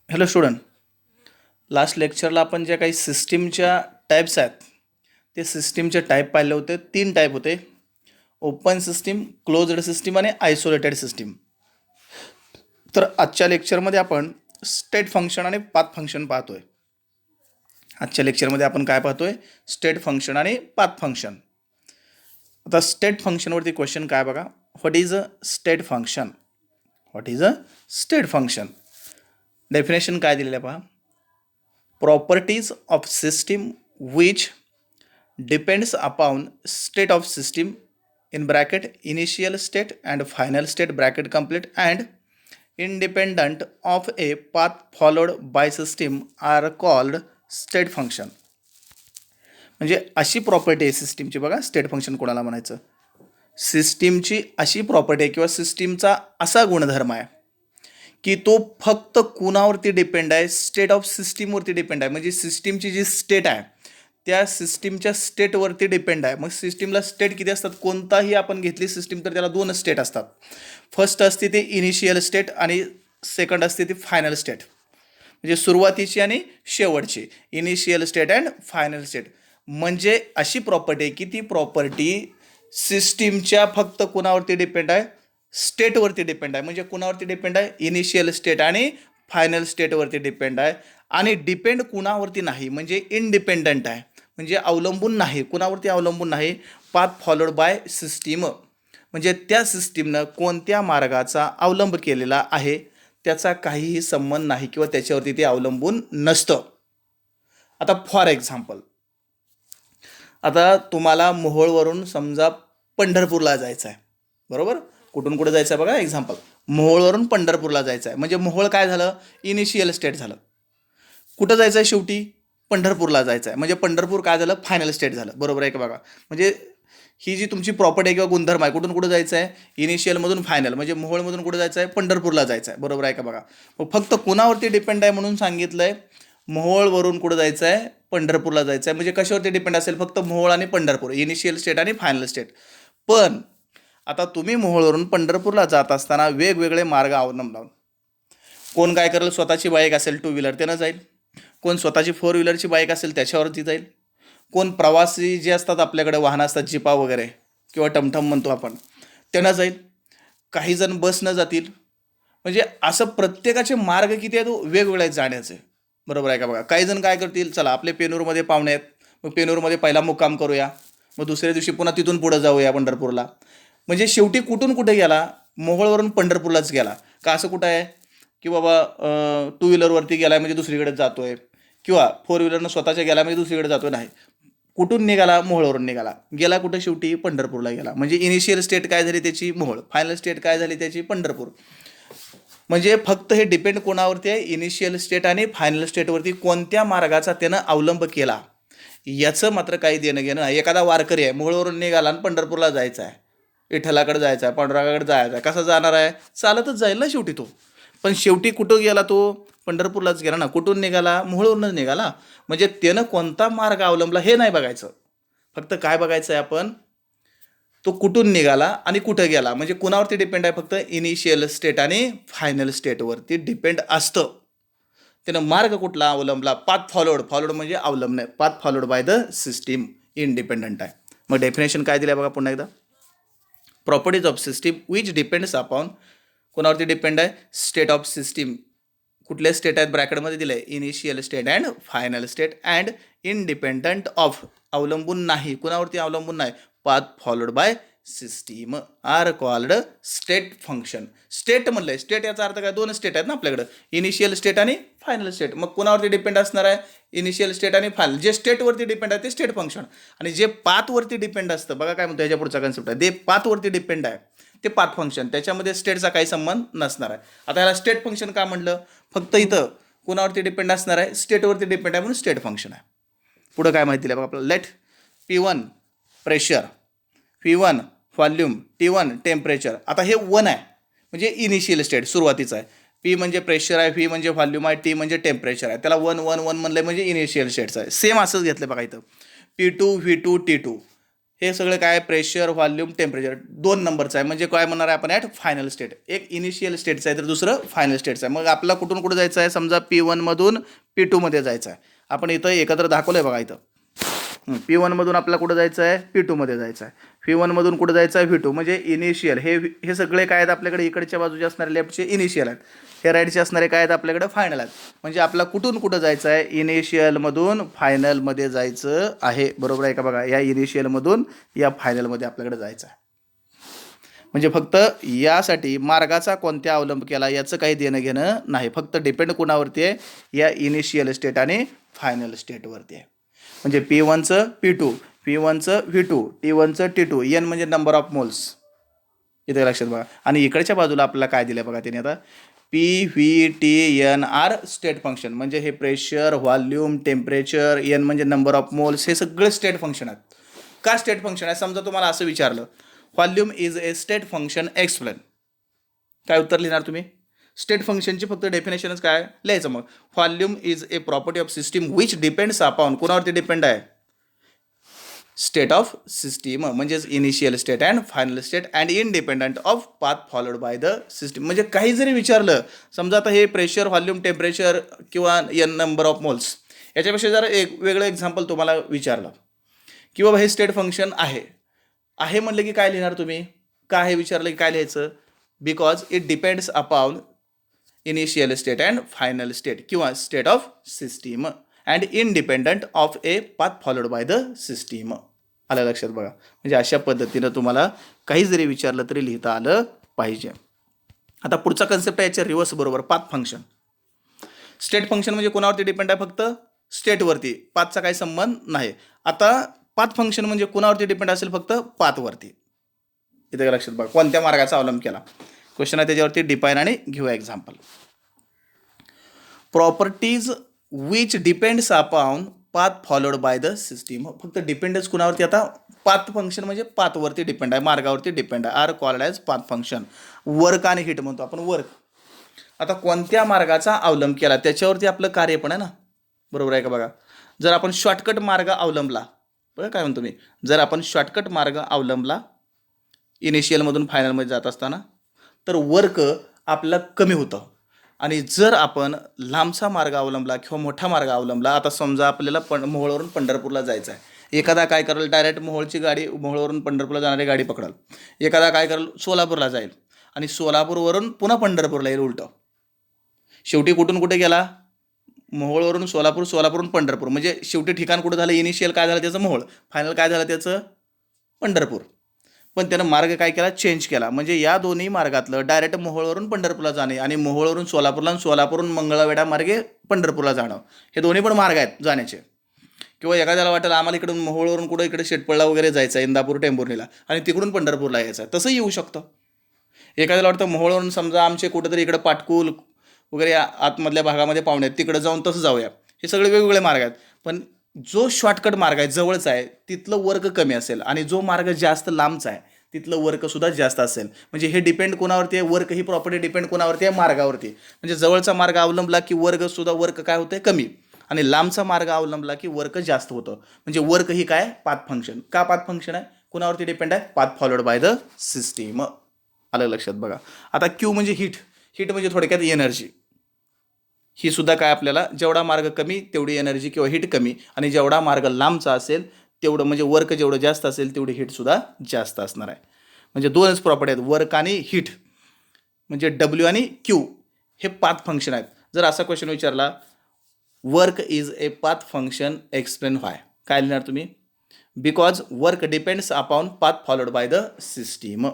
Hello student, last लेक्चरला आपण ज्या काही सिस्टीमच्या टाईप्स आहेत ते सिस्टीमचे टाईप पाहिले होते. 3 टाईप होते: ओपन सिस्टीम, क्लोज्ड सिस्टीम आणि आयसोलेटेड सिस्टीम. तर आजच्या लेक्चरमध्ये आपण स्टेट फंक्शन आणि पाथ फंक्शन पाहतोय. आजच्या लेक्चरमध्ये आपण काय पाहतोय? स्टेट फंक्शन आणि पाथ फंक्शन. आता स्टेट फंक्शनवरती क्वेश्चन काय बघा. What is a state function? What is a state function? Definition काय दिलेलं आहे पहा. Properties of system which depends upon state of system in bracket initial state and final state bracket complete and independent of a path followed by system are called state function. म्हणजे अशी property आहे सिस्टीमची. बघा state function कोणाला म्हणायचं? सिस्टीमची अशी property आहे किंवा सिस्टीमचा असा गुणधर्म आहे की तो फक्त कुणावरती डिपेंड आहे? स्टेट ऑफ सिस्टीमवरती डिपेंड आहे. म्हणजे सिस्टीमची जी स्टेट आहे त्या सिस्टीमच्या स्टेटवरती डिपेंड आहे. मग सिस्टीमला स्टेट किती असतात? कोणताही आपण घेतली सिस्टीम तर त्याला 2 स्टेट असतात. फर्स्ट असते ते इनिशियल स्टेट आणि सेकंड असते ती फायनल स्टेट. म्हणजे सुरुवातीची आणि शेवटची, initial state and final state. म्हणजे अशी प्रॉपर्टी आहे की ती प्रॉपर्टी सिस्टीमच्या फक्त कुणावरती डिपेंड आहे? स्टेटवरती डिपेंड आहे. म्हणजे कुणावरती डिपेंड आहे? इनिशियल स्टेट आणि फायनल स्टेटवरती डिपेंड आहे. आणि डिपेंड कुणावरती नाही, म्हणजे इनडिपेंडंट आहे. म्हणजे अवलंबून नाही. कुणावरती अवलंबून नाही? Path followed by system. म्हणजे त्या सिस्टीमनं कोणत्या मार्गाचा अवलंब केलेला आहे त्याचा काहीही संबंध नाही किंवा त्याच्यावरती ते अवलंबून नसतं. आता फॉर एक्झाम्पल, आता तुम्हाला मोहोळवरून समजा पंढरपूरला जायचं आहे, बरोबर? कुठून कुठे जायचं आहे बघा. एक्झाम्पल, मोहोळवरून पंढरपूरला जायचं आहे. म्हणजे मोहोळ काय झालं? इनिशियल स्टेट झालं. कुठं जायचं आहे? शेवटी पंढरपूरला जायचं आहे. म्हणजे पंढरपूर काय झालं? फायनल स्टेट झालं. बरोबर आहे का बघा. म्हणजे ही जी तुमची प्रॉपर्टी आहे किंवा गुणधर्म आहे, कुठून कुठं जायचं आहे? इनिशियलमधून फायनल. म्हणजे मोहोळमधून कुठं जायचं आहे? पंढरपूरला जायचं आहे. बरोबर आहे का बघा. मग फक्त कुणावरती डिपेंड आहे म्हणून सांगितलं आहे? मोहोळवरून कुठं जायचं आहे? पंढरपूरला जायचं आहे. म्हणजे कशावरती डिपेंड असेल? फक्त मोहोळ आणि पंढरपूर, इनिशियल स्टेट आणि फायनल स्टेट. पण आता तुम्ही मोहोळवरून पंढरपूरला जात असताना वेगवेगळे मार्ग अवलंबून, कोण काय करेल? स्वतःची बाईक असेल, 2 व्हीलर, त्यानं जाईल. कोण स्वतःची 4 व्हीलरची बाईक असेल त्याच्यावरती जाईल. कोण प्रवासी जे असतात आपल्याकडे वाहनं असतात, जिपा वगैरे किंवा टमटम म्हणतो आपण, त्यानं जाईल. काही जण बसनं जातील. म्हणजे असं प्रत्येकाचे मार्ग किती आहेत? वेगवेगळे आहेत जाण्याचे. बरोबर आहे का बघा. काही जण काय करतील? चला आपले पेनूरमध्ये पाहुणे आहेत, मग पेनूरमध्ये पहिला मुक्काम करूया, मग दुसऱ्या दिवशी पुन्हा तिथून पुढं जाऊया पंढरपूरला. म्हणजे शेवटी कुठून कुठे गेला? मोहोळवरून पंढरपूरलाच गेला. का असं कुठं आहे की बाबा 2 व्हीलरवरती गेला म्हणजे दुसरीकडे जातोय, किंवा 4 व्हीलरनं स्वतःच्या गेला म्हणजे दुसरीकडे जातोय? नाही. कुठून निघाला? मोहोळवरून निघाला. गेला कुठं? शेवटी पंढरपूरला गेला. म्हणजे इनिशियल स्टेट काय झाली त्याची? मोहोळ. फायनल स्टेट काय झाली त्याची? पंढरपूर. म्हणजे फक्त हे डिपेंड कोणावरती आहे? इनिशियल स्टेट आणि फायनल स्टेटवरती. कोणत्या मार्गाचा त्यानं अवलंब केला याचं मात्र काही देणं घेणं नाही. एखादा वारकरी आहे, मोहोळवरून निघाला आणि पंढरपूरला जायचं आहे, विठ्ठलाकडे जायचं आहे, पांडुरंगाकडे जायचं आहे. कसा जाणार आहे? चालतच जाईल ना शेवटी तो. पण शेवटी कुठं गेला तो? पंढरपूरलाच गेला ना. कुठून निघाला? मोहोळवरूनच निघाला. म्हणजे त्यानं कोणता मार्ग अवलंबला हे नाही बघायचं. फक्त काय बघायचं आहे आपण? तो कुठून निघाला आणि कुठं गेला. म्हणजे कुणावरती डिपेंड आहे? फक्त इनिशियल स्टेट आणि फायनल स्टेटवरती डिपेंड असतं. त्यानं मार्ग कुठला अवलंबला? Path followed. फॉलोड म्हणजे अवलंबणे. Path followed by the system, independent आहे. मग डेफिनेशन काय दिलं बघा पुन्हा एकदा. Properties of system which depends upon, कोणावरती डिपेंड आहे? State of system. कुठले स्टेट आहेत? ब्रॅकेटमध्ये दिले, initial state and final state. And independent of, अवलंबून नाही. कुणावरती अवलंबून नाही? Path followed by system are called state function. State म्हणलंय, state याचा अर्थ काय? 2 स्टेट आहेत ना आपल्याकडे, इनिशियल स्टेट आणि फायनल स्टेट. मग कुणावरती डिपेंड असणार आहे? इनिशियल स्टेट आणि फायनल. जे स्टेटवरती डिपेंड आहे ते स्टेट फंक्शन, आणि जे पाथवरती डिपेंड असतं, बघा काय म्हणतो याच्या पुढचा कन्सेप्ट आहे, ते पाथवरती डिपेंड आहे ते पाथ फंक्शन. त्याच्यामध्ये स्टेटचा काही संबंध नसणार आहे. आता याला स्टेट फंक्शन का म्हणलं? फक्त इथं कुणावरती डिपेंड असणार आहे? स्टेटवरती डिपेंड आहे म्हणून स्टेट फंक्शन आहे. पुढं काय माहिती आहे बघा आपल्याला. Let P1 pressure, P1 volume, T1 temperature. आता हे 1 आहे म्हणजे इनिशियल स्टेट, सुरुवातीचं आहे. P म्हणजे प्रेशर आहे, V म्हणजे व्हॉल्यूम आहे, T म्हणजे टेम्परेचर आहे. त्याला 1 1 1 म्हणलं म्हणजे इनिशियल स्टेटचं आहे. सेम असंच घेतलं बघा इथं. P2 V2 T2. हे सगळं काय प्रेशर व्हॉल्यूम टेम्परेचर 2 नंबरचं आहे. म्हणजे काय म्हणणार आहे आपण ॲट फायनल स्टेट. एक इनिशियल स्टेटचं आहे तर दुसरं फायनल स्टेटचं आहे. मग आपला कुठून कुठं जायचं आहे, समजा P1 मधून P2 मध्ये जायचं आहे. आपण इथं एकत्र दाखवलं आहे बघा इथं. P1 मधून आपल्याला कुठं जायचं आहे, P2 मध्ये जायचं आहे. P1 मधून कुठं जायचं आहे, V2 म्हणजे इनिशियल. हे सगळे काय आहेत आपल्याकडे, इकडच्या बाजूचे असणारे लेफ्टचे इनिशियल आहेत, हे राईटचे असणारे काय आहेत आपल्याकडे फायनल आहेत. म्हणजे आपला कुठून कुठं जायचं आहे, इनिशियलमधून फायनलमध्ये जायचं आहे. बरोबर आहे का बघा, या इनिशियलमधून या फायनलमध्ये आपल्याकडे जायचं आहे. म्हणजे फक्त यासाठी मार्गाचा कोणत्या अवलंब केला याचं काही देणं घेणं नाही. फक्त डिपेंड कोणावरती आहे, या इनिशियल स्टेट आणि फायनल स्टेटवरती आहे. म्हणजे P1चं P2, P1चं V2, T1चं T2, N म्हणजे नंबर ऑफ मोल्स. इथे लक्षात बघा. आणि इकडच्या बाजूला आपल्याला काय दिलं बघा त्याने आता, PVTNR स्टेट फंक्शन. म्हणजे हे प्रेशर, व्हॉल्यूम, टेम्परेचर, N म्हणजे नंबर ऑफ मोल्स, हे सगळे स्टेट फंक्शन आहेत. का स्टेट फंक्शन आहे? समजा तुम्हाला असं विचारलं, volume is a state function explain, काय उत्तर लिहिणार तुम्ही? स्टेट फंक्शनची फक्त डेफिनेशनच काय लिहायचं मग. Volume is a property of system which depends upon, कोणावरती डिपेंड आहे, स्टेट ऑफ सिस्टीम. म्हणजेच initial state and final state and independent of path followed by the system. म्हणजे काही जरी विचारलं, समजा आता हे प्रेशर, व्हॉल्यूम, टेम्परेचर किंवा N नंबर ऑफ मोल्स, याच्यापेक्षा जर एक वेगळं एक्झाम्पल तुम्हाला विचारलं की बाबा हे स्टेट फंक्शन आहे म्हटलं की काय लिहिणार तुम्ही? का हे विचारलं की काय लिहायचं? Because it depends upon initial state and final state किंवा state of system and independent of a path followed by the system. आलं लक्षात बघा. म्हणजे अशा पद्धतीनं तुम्हाला काही जरी विचारलं तरी लिहिता आलं पाहिजे. आता पुढचा कन्सेप्ट आहे याच्या रिव्हर्स बरोबर, पाथ फंक्शन. स्टेट फंक्शन म्हणजे कोणावरती डिपेंड आहे? फक्त स्टेटवरती, पाथचा काही संबंध नाही. आता पाथ फंक्शन म्हणजे कोणावरती डिपेंड असेल? फक्त पाथवरती. इथे लक्षात बघा, कोणत्या मार्गाचा अवलंब केला. क्वेश्चन आहे त्याच्यावरती डिफाईन आणि घेऊया example. Properties which depends upon path followed by the system. फक्त डिपेंडन्स कुणावरती? आता पाथ फंक्शन म्हणजे पाथवरती डिपेंड आहे, मार्गावरती डिपेंड आहे, are called as path function. Work आणि हिट म्हणतो आपण, वर्क. आता कोणत्या मार्गाचा अवलंब केला त्याच्यावरती आपलं कार्य पण आहे ना. बरोबर आहे का बघा. जर आपण शॉर्टकट मार्ग अवलंबला, बघा काय म्हणतो मी, जर आपण शॉर्टकट मार्ग अवलंबला इनिशियलमधून फायनलमध्ये जात असताना, तर वर्क आपला कमी होतं. आणि जर आपण लांबचा मार्ग अवलंबला किंवा मोठा मार्ग अवलंबला, आता समजा आपल्याला मोहोळवरून पंढरपूरला जायचं आहे. एखादा काय करेल, डायरेक्ट मोहोळची गाडी, मोहोळवरून पंढरपूरला जाणारी गाडी पकडेल. एखादा काय करेल, सोलापूरला जाईल आणि सोलापूरवरून पुन्हा पंढरपूरला येईल उलटं. शेवटी कुठून कुठे गेला? मोहोळवरून सोलापूर, सोलापूरवरून पंढरपूर. म्हणजे शेवटी ठिकाण कुठं झालं? इनिशियल काय झालं त्याचं? मोहोळ. फायनल काय झालं त्याचं? पंढरपूर. पण त्यानं मार्ग काय केला? चेंज केला. म्हणजे या दोन्ही मार्गातलं डायरेक्ट मोहोळवरून पंढरपूरला जाणे आणि मोहोळवरून सोलापूरला आणि सोलापूरहून मंगळवेढा मार्गे पंढरपूरला जाणं, हे दोन्ही पण मार्ग आहेत जाण्याचे. किंवा एखाद्याला वाटेल आम्हाला इकडून मोहोळवरून कुठं इकडे शेटपळला वगैरे जायचं आहे, इंदापूर, टेंभुर्णीला, आणि तिकडून पंढरपूरला यायचं आहे, तसंही येऊ शकतं. एखाद्याला वाटतं मोहोळवरून समजा आमचे कुठंतरी इकडं पाटकुल वगैरे आतमधल्या भागामध्ये पाहुणे आहेत, तिकडं जाऊन तसं जाऊया. हे सगळे वेगवेगळे मार्ग आहेत. पण जो शॉर्टकट मार्ग आहे, जवळचा आहे, तिथलं वर्क कमी असेल आणि जो मार्ग जास्त लांबचा आहे तिथलं वर्कसुद्धा जास्त असेल. म्हणजे हे डिपेंड कोणावरती आहे? वर्क ही प्रॉपर्टी डिपेंड कोणावरती आहे? मार्गावरती. म्हणजे जवळचा मार्ग अवलंबला की वर्क काय होतं? कमी. आणि लांबचा मार्ग अवलंबला की वर्क जास्त होतं. म्हणजे वर्क ही काय? Path function. का पाथ फंक्शन आहे? कोणावरती डिपेंड आहे? Path followed by the system. आलं लक्षात बघा. आता क्यू म्हणजे हिट. हिट म्हणजे थोडक्यात एनर्जी. ही सुद्धा काय आपल्याला, जेवढा मार्ग कमी तेवढी एनर्जी किंवा हिट कमी, आणि जेवढा मार्ग लांबचा असेल तेवढं, म्हणजे वर्क जेवढं जास्त असेल तेवढी हिटसुद्धा जास्त असणार आहे. म्हणजे दोनच प्रॉपर्टी आहेत, वर्क आणि हिट. म्हणजे डब्ल्यू आणि क्यू हे पाथ फंक्शन आहेत. जर असा क्वेश्चन विचारला, work is a path function, explain why, काय लिहिणार तुम्ही? Because work depends upon path followed by the system.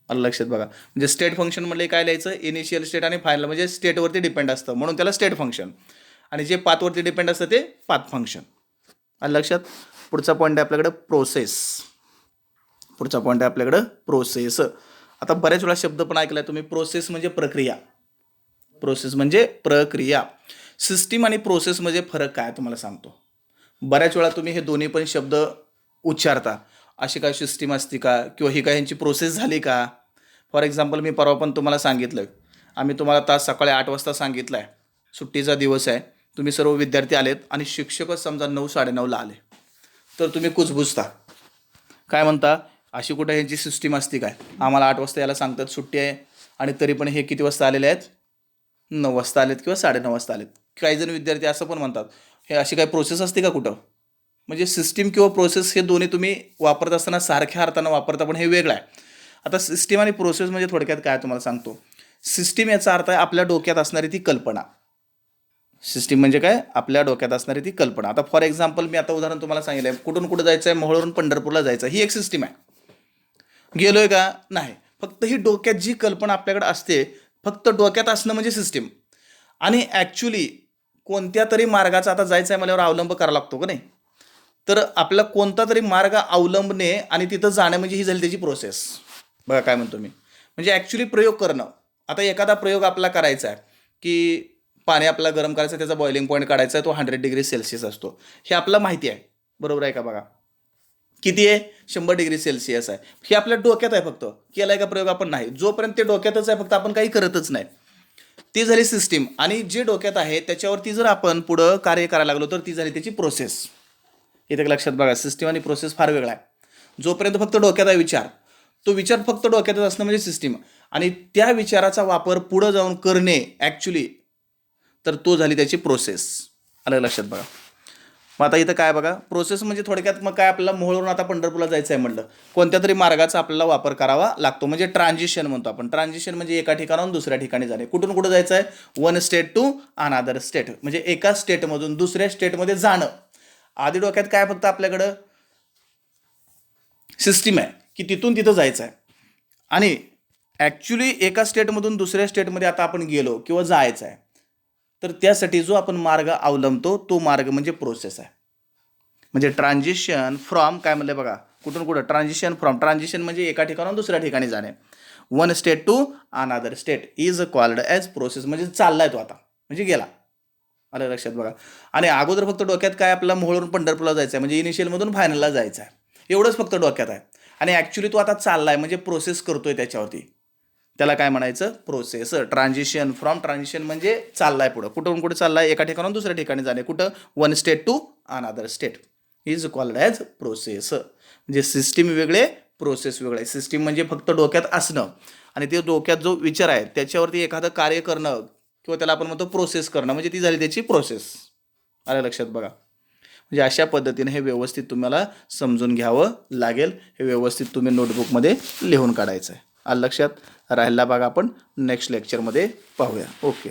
आलं लक्षात बघा. म्हणजे स्टेट फंक्शन म्हणजे काय लिहायचं? इनिशियल स्टेट आणि फायनल, म्हणजे स्टेटवरती डिपेंड असतं म्हणून त्याला स्टेट फंक्शन, आणि जे पाथवरती डिपेंड असतं ते पाथ फंक्शन. आलं लक्षात. पुढचा पॉईंट आहे आपल्याकडं प्रोसेस. पुढचा पॉईंट आहे आपल्याकडं प्रोसेस. आता बऱ्याच वेळा शब्द पण ऐकलाय तुम्ही, प्रोसेस म्हणजे प्रक्रिया. प्रोसेस म्हणजे प्रक्रिया. सिस्टीम आणि प्रोसेसमध्ये फरक काय तुम्हाला सांगतो. बऱ्याच वेळा तुम्ही हे दोन्ही पण शब्द उच्चारता. अशी काय सिस्टीम असते का, किंवा ही काय यांची प्रोसेस झाली का? फॉर एक्झाम्पल, मी परवा पण तुम्हाला सांगितलं, आम्ही तुम्हाला तास सकाळी 8 वाजता सांगितलं आहे, सुट्टीचा दिवस आहे, तुम्ही सर्व विद्यार्थी आलेत आणि शिक्षकच समजा 9, 9:30ला आले, तर तुम्ही कुजबुजता काय म्हणता, अशी कुठं ह्यांची सिस्टीम असते काय? आम्हाला 8 वाजता याला सांगतात सुट्टी आहे आणि तरी पण हे किती वाजता आलेले आहेत? 9 वाजता आलेत किंवा 9:30 वाजता आलेत. काही जण विद्यार्थी असं पण म्हणतात, हे अशी काही प्रोसेस असते का कुठं? म्हणजे सिस्टीम किंवा प्रोसेस हे दोन्ही तुम्ही वापरत असताना सारख्या अर्थानं वापरता, पण हे वेगळं आहे. आता सिस्टीम आणि प्रोसेस म्हणजे थोडक्यात काय तुम्हाला सांगतो. सिस्टीम याचा अर्थ आहे आपल्या डोक्यात असणारी ती कल्पना. सिस्टीम म्हणजे काय? आपल्या डोक्यात असणारी ती कल्पना. आता फॉर एक्झाम्पल मी आता उदाहरण तुम्हाला सांगितलं आहे, कुठून कुठं जायचं आहे, मोहोळवरून पंढरपूरला जायचं ही एक सिस्टीम आहे. गेलोय का? नाही. फक्त ही डोक्यात जी कल्पना आपल्याकडे असते, फक्त डोक्यात असणं म्हणजे सिस्टीम. आणि ॲक्च्युली कोणत्या तरी मार्गाचा आता जायचं आहे म्हणल्यावर अवलंब करावा लागतो का नाही? तर आपला कोणता तरी मार्ग अवलंबणे आणि तिथं जाणं म्हणजे ही झाली त्याची प्रोसेस. बघा काय म्हणतो मी. म्हणजे ॲक्च्युली प्रयोग करणं. आता एखादा प्रयोग आपला करायचा आहे, की पाणी आपल्याला गरम करायचं, त्याचा बॉइलिंग पॉईंट काढायचा आहे, तो 100°C असतो. हे आपल्याला माहिती आहे. बरोबर आहे का? बघा किती आहे? 100°C आहे. हे आपल्या डोक्यात आहे, फक्त केलाय का प्रयोग आपण? नाही. जोपर्यंत ते डोक्यातच आहे, फक्त आपण काही करतच नाही. ती झाली सिस्टीम. आणि जे डोक्यात आहे त्याच्यावरती जर आपण पुढं कार्य करायला लागलो तर ती झाली त्याची प्रोसेस. इथे लक्षात बघा, सिस्टीम आणि प्रोसेस फार वेगळा आहे. जोपर्यंत फक्त डोक्यात आहे विचार, तो विचार फक्त डोक्यातच असणं म्हणजे सिस्टीम. आणि त्या विचाराचा वापर पुढं जाऊन करणे ॲक्च्युली, तर तो झाली त्याची प्रोसेस. आलं लक्षात बघा. मग आता इथं काय बघा, प्रोसेस म्हणजे थोडक्यात मग काय, आपल्याला मोहोळवरून आता पंढरपूरला जायचं आहे म्हटलं, कोणत्या तरी मार्गाचा आपल्याला वापर करावा लागतो. म्हणजे ट्रान्झिशन म्हणतो आपण. ट्रान्झिशन म्हणजे एका ठिकाणाहून दुसऱ्या ठिकाणी जाणे. कुठून कुठं जायचं आहे? One state to another state. म्हणजे एका स्टेटमधून दुसऱ्या स्टेटमध्ये जाणं. आधी डोक्यात काय फक्त आपल्याकडं सिस्टीम आहे की तिथून तिथं जायचं आहे. आणि ॲक्च्युली एका स्टेटमधून दुसऱ्या स्टेटमध्ये आता आपण गेलो किंवा जायचं आहे, तर त्यासाठी जो आपण मार्ग अवलंबतो तो मार्ग म्हणजे प्रोसेस आहे. म्हणजे ट्रान्झिशन फ्रॉम काय म्हणलं बघा, कुठून कुठं ट्रान्झिशन फ्रॉम. ट्रान्झिशन म्हणजे एका ठिकाणाहून दुसऱ्या ठिकाणी जाणे. One state to another state is called as process. म्हणजे चाललाय तो आता, म्हणजे गेला. आलं लक्षात बघा. आणि अगोदर फक्त डोक्यात काय, आपल्याला मोहोळवरून पंढरपूरला जायचं आहे, म्हणजे इनिशियलमधून फायनलला जायचं आहे, एवढंच फक्त डोक्यात आहे. आणि ॲक्च्युली तो आता चाललाय म्हणजे प्रोसेस करतोय त्याच्यावरती, त्याला काय म्हणायचं? प्रोसेस. Transition from. ट्रान्झिशन म्हणजे चाललाय पुढं, कुठून कुठे चाललाय, एका ठिकाणाहून दुसऱ्या ठिकाणी जाणे. कुठं? One state to another state is called as process. म्हणजे सिस्टीम वेगळे, प्रोसेस वेगळे. सिस्टीम म्हणजे फक्त डोक्यात असणं आणि ते डोक्यात जो विचार आहे त्याच्यावरती एखादं कार्य करणं किंवा त्याला आपण म्हणतो प्रोसेस करणं, म्हणजे ती झाली त्याची प्रोसेस. आलं लक्षात बघा. म्हणजे अशा पद्धतीने हे व्यवस्थित तुम्हाला समजून घ्यावं लागेल. हे व्यवस्थित तुम्ही नोटबुकमध्ये लिहून काढायचं आहे. आलं लक्षात? राहिला भाग आपण नेक्स्ट लेक्चरमध्ये पाहूया. ओके.